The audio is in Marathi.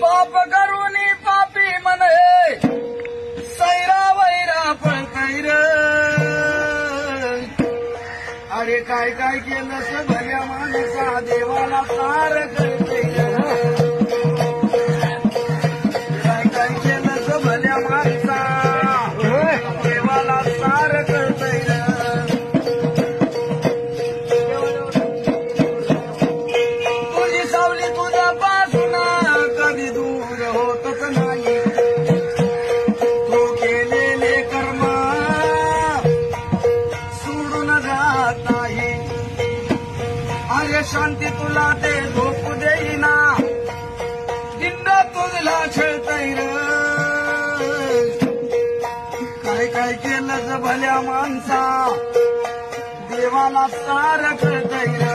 पाप करून पापी म्हणे सैरा वैरा पळतैर अरे काय काय केलं भल्या माणसा देवाला सार करतैर काय काय केलं भल्या माणसा देवाला सार करतैर तुझी सावली तुझा पासून कधी दूर होतच नाही तू केलेले कर्म सोडून जात नाही अरे शांती तुला ते झोपू देईना दिंड तुझला छळतैर काय काय केलं भल्या माणसा देवाला सार कळतैर